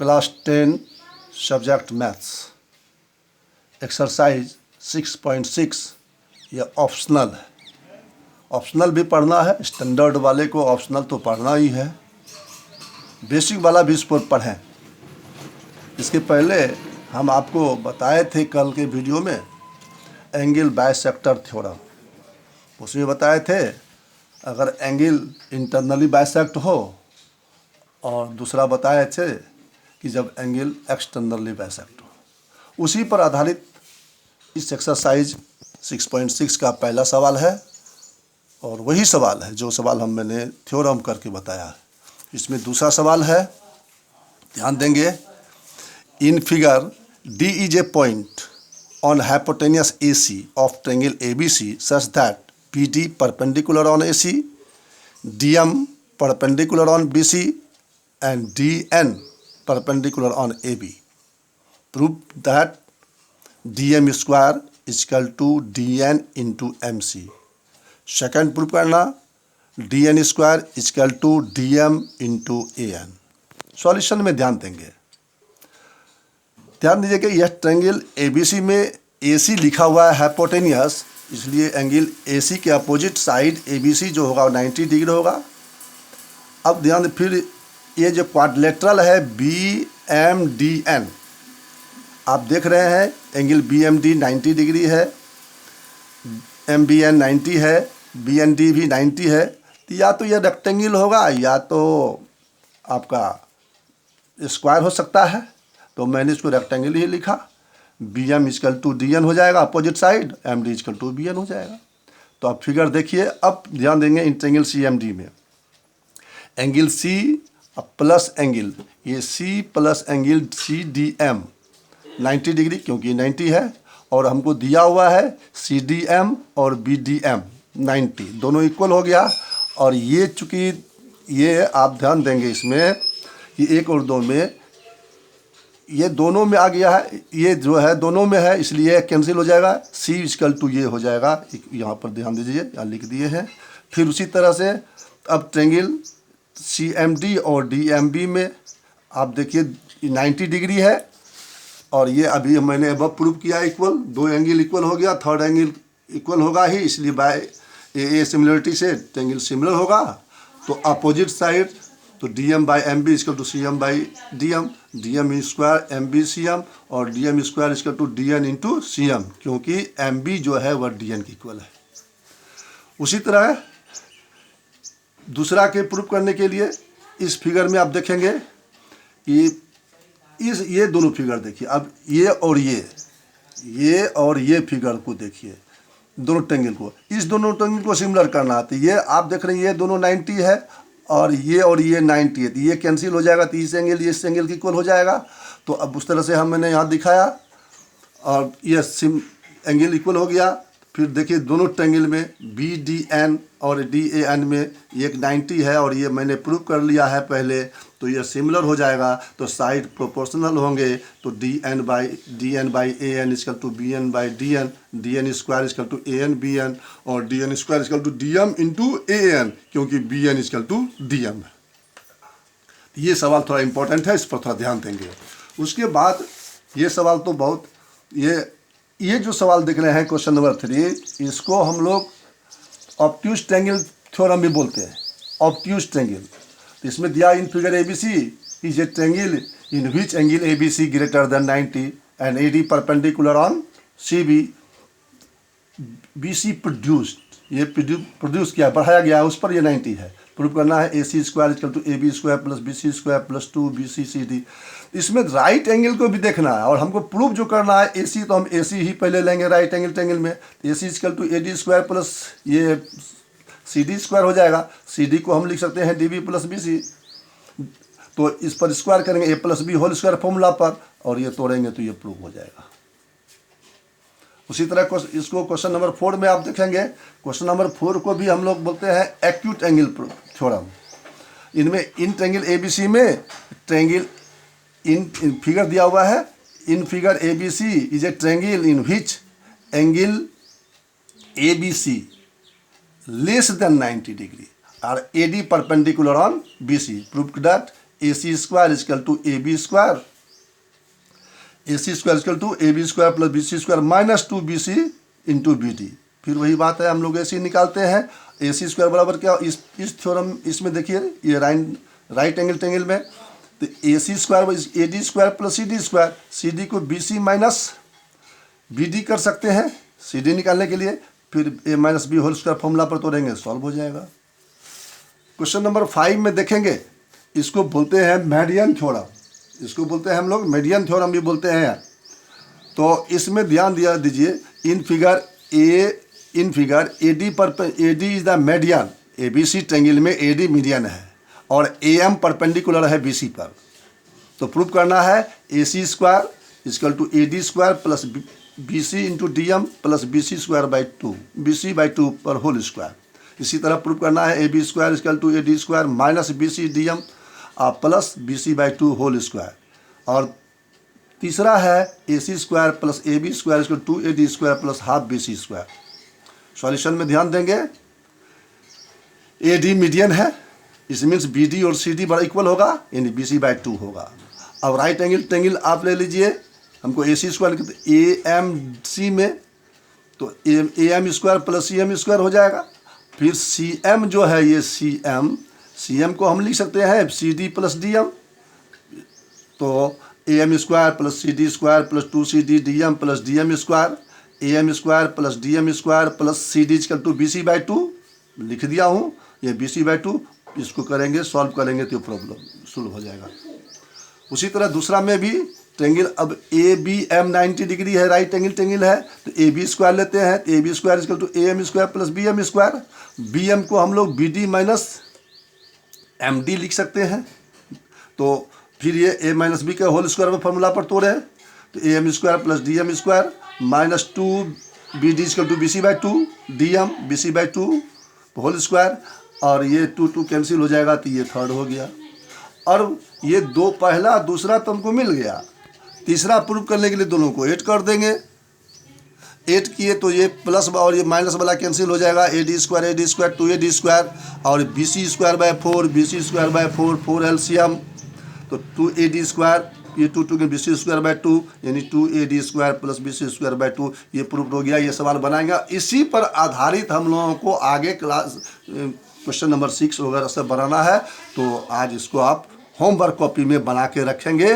Class 10 subject maths exercise 6.6 ये optional है। Optional भी पढ़ना है, स्टैंडर्ड वाले को ऑप्शनल तो पढ़ना ही है, बेसिक वाला भी इस पर पढ़ें। इसके पहले हम आपको बताए थे कल के वीडियो में एंगल बाइसेक्टर थ्योरम। उसमें बताए थे अगर एंगल इंटरनली बाइसेक्ट हो, और दूसरा बताए थे कि जब एंगल एक्सटर्नली बाइसेक्ट हो। उसी पर आधारित इस एक्सरसाइज 6.6 का पहला सवाल है, और वही सवाल है जो सवाल मैंने थ्योरम करके बताया है। इसमें दूसरा सवाल है, ध्यान देंगे। In figure D is a point on hypotenuse AC of triangle ABC such that PD perpendicular on AC, DM perpendicular on BC and DN perpendicular on AB. Prove that DM square is equal to DN into MC. Second proof करना DN square is equal to DM into AN. Solution में ध्यान देंगे। ध्यान दीजिए कि यह triangle ABC में AC लिखा हुआ है हाइपोटेनियस, इसलिए एंगल AC के अपोजिट साइड ABC जो होगा 90 डिग्री होगा। अब ध्यान दें, फिर ये जो क्वाड्रिलेटरल है BMDN, आप देख रहे हैं एंगल BMD 90 डिग्री है, MBN 90 है, BND भी 90 है। तो या तो ये रेक्टेंगल होगा या तो आपका स्क्वायर हो सकता है, तो मैंने इसको रेक्टेंगल ही लिखा। BM इक्वल टू DN हो जाएगा opposite side, MD equal to BN हो जाएगा। तो आप फिगर देखिए। अब ध्यान देंगे इन ट्रायंगल CMD में एंगल C प्लस एंगल, ये C plus angle CDM 90 degree, क्योंकि 90 है, और हमको दिया हुआ है CDM और BDM 90, दोनों इक्वल हो गया। और ये चूँकि ये आप ध्यान देंगे इसमें कि 1 और 2 में ये दोनों में आ गया है, ये जो है दोनों में है, इसलिए कैंसिल हो जाएगा। C इक्वल टू ये हो जाएगा, यहाँ पर ध्यान दीजिए, यहाँ लिख दिए हैं। फिर उसी तरह से अब ट्रायंगल CMD और DMB में आप देखिए 90 डिग्री है, और ये अभी मैंने अब प्रूव किया इक्वल, दो एंगल इक्वल हो गया, थर्ड एंगल इक्वल होगा ही, इसलिए बाय ए सिमिलरिटी से ट्रायंगल सिमिलर होगा। तो अपोजिट साइड, तो DM by MB equal to CM by DM, DM square MB CM और DM square equal to DN into CM, क्योंकि MB जो है वह DN की इक्वल है। उसी तरह दूसरा के प्रूफ करने के लिए इस फिगर में आप देखेंगे कि ये दोनों फिगर देखिए। अब ये और ये फिगर को देखिए, दोनों ट्रायंगल को, इस दोनों ट्रायंगल को सिमिलर करना है। तो ये आप देख रहे हैं ये दोनों 90 है, और ये 90 है, तो ये कैंसिल हो जाएगा, तो इस एंगल की इक्वल हो जाएगा। तो अब उस तरह से मैंने यहाँ दिखाया, और ये एंगल इक्वल हो गया। फिर देखिए दोनों ट्रायंगल में BDN और DAN में एक 90 है, और ये मैंने प्रूव कर लिया है पहले, तो ये सिमिलर हो जाएगा। तो साइड प्रोपोर्शनल होंगे, तो DN by AN equal to BN by DN, DN square equal to AN BN और DN square equal to DM into AN, क्योंकि BN इक्वल टू DM है। ये सवाल थोड़ा इंपॉर्टेंट है, इस पर थोड़ा ध्यान देंगे। उसके बाद ये सवाल तो बहुत, ये जो सवाल देख रहे हैं क्वेश्चन नंबर 3, इसको हम लोग ऑब्ट्यूज ट्रायंगल थ्योरम भी बोलते हैं। ऑब्ट्यूज ट्रायंगल, तो इसमें दिया इन figure ABC is a triangle in which angle ABC greater than 90 and AD perpendicular on CB, BC produced, ये प्रोड्यूस किया, बढ़ाया गया, उस पर ये 90 है। प्रूव करना है AC square equal to AB square plus BC square plus 2BCCD। इसमें राइट एंगल को भी देखना है, और हमको प्रूफ जो करना है AC, तो हम AC ही पहले लेंगे राइट एंगल ट्रायंगल में। AC equal to AD square plus ये CD स्क्वायर हो जाएगा। CD को हम लिख सकते हैं DB प्लस BC, तो इस पर स्क्वायर करेंगे A plus B whole square formula पर, और ये तोड़ेंगे तो ये प्रूफ हो जाएगा। उसी तरह इसको क्वेश्चन नंबर 4 में आप देखेंगे। क्वेश्चन नंबर 4 को भी हम लोग बोलते हैं एक्यूट एंगल थ्योरम। इनमें इन ट्रायंगल ABC में ट्रायंगल इन फिगर दिया हुआ है। In figure ABC is a triangle in which angle ABC less than 90 degree are AD perpendicular on BC। Prove that AC square equal to AB square, AC square equal to AB square plus BC square minus 2BC into BD। फिर वही बात है, हम लोग AC निकालते हैं। AC square बराबर क्या, इस थ्योरम इसमें देखिए ये राइट एंगल में, तो AC square AD square plus CD square, CD को BC माइनस BD कर सकते हैं CD निकालने के लिए, फिर A minus B whole square formula पर तोड़ेंगे, सॉल्व हो जाएगा। क्वेश्चन नंबर 5 में देखेंगे, इसको बोलते हैं मेडियन थ्योरम, इसको बोलते हैं हम लोग मेडियन थ्योरम भी बोलते हैं। तो इसमें ध्यान दिया दीजिए, इन फिगर AD पर AD is the median, ABC triangle में AD मीडियन है और AM परपेंडिकुलर है BC पर। तो प्रूव करना है AC square equal to AD square plus BC into DM plus BC square by 2, BC by 2 पर होल स्क्वायर। इसी तरह प्रूव करना है AB square equal to AD square minus BC DM plus BC by 2 whole square. और तीसरा है AC square plus AB square equal to AD square plus half BC square. Solution में ध्यान देंगे, AD मीडियन है, इस मीन्स BD और CD बड़ा इक्वल होगा, यानी BC बाई 2 होगा। अब राइट एंगल ट्रायंगल आप ले लीजिए, हमको AC स्क्वायर AMC में, तो AM square plus CM square हो जाएगा। फिर CM जो है ये CM को हम लिख सकते हैं CD प्लस DM, तो AM square plus CD square plus 2CD DM plus DM square, AM square plus DM square plus CD equal to BC by 2 लिख दिया हूँ, ये BC बाई 2, इसको करेंगे सॉल्व करेंगे तो प्रॉब्लम सॉल्व हो जाएगा। उसी तरह दूसरा में भी ट्रायंगल, अब ABM 90 डिग्री है, राइट एंगल ट्रायंगल है, तो AB स्क्वायर लेते हैं, तो AB square equal to AM square plus BM square, BM को हम लोग BD माइनस MD लिख सकते हैं। तो फिर ये A माइनस B के होल स्क्वायर में फॉर्मूला पर तोड़े, तो AM square plus DM square minus 2BD equal to BC by 2 DM BC by 2 whole square, और ये 2 कैंसिल हो जाएगा, तो ये थर्ड हो गया। और ये दो पहला दूसरा तो हमको मिल गया, तीसरा प्रूव करने के लिए दोनों को ऐड कर देंगे। ऐड किए तो ये प्लस और ये माइनस वाला कैंसिल हो जाएगा, AD स्क्वायर 2AD स्क्वायर और BC square by 4 BC square by 4 LCM, तो 2AD स्क्वायर, ये 2 के BC स्क्वायर बाई 2 यानी 2AD square plus BC square by 2, ये प्रूफ हो गया। ये सवाल बनाएंगे, इसी पर आधारित हम लोगों को आगे क्लास क्वेश्चन नंबर 6 वगैरह से बनाना है। तो आज इसको आप होमवर्क कॉपी में बना के रखेंगे।